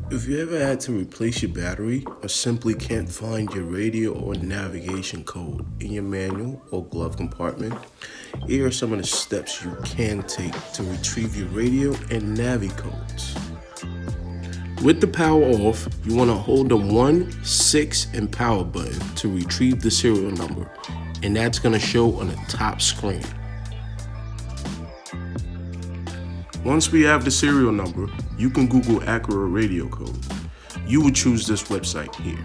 If you ever had to replace your battery or simply can't find your radio or navigation code in your manual or glove compartment, here are some of the steps you can take to retrieve your radio and Navi codes. With the power off, you want to hold the 1, 6, and power button to retrieve the serial number, and that's going to show on the top screen. Once we have the serial number, you can Google Acura radio code. You will choose this website here.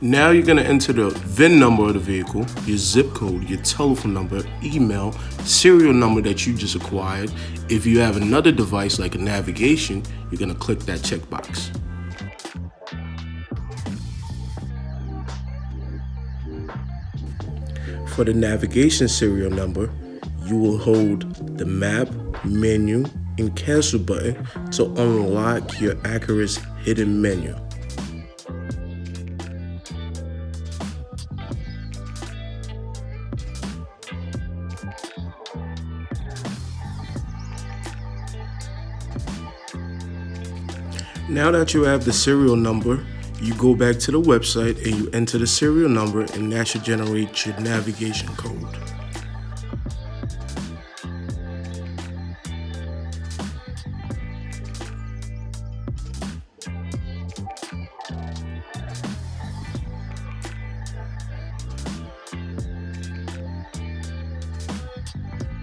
Now you're going to enter the VIN number of the vehicle, your zip code, your telephone number, email, serial number that you just acquired. If you have another device like a navigation, you're going to click that checkbox. For the navigation serial number, you will hold the map, menu, and cancel button to unlock your Acura's hidden menu. Now that you have the serial number, you go back to the website and you enter the serial number, and that should generate your navigation code.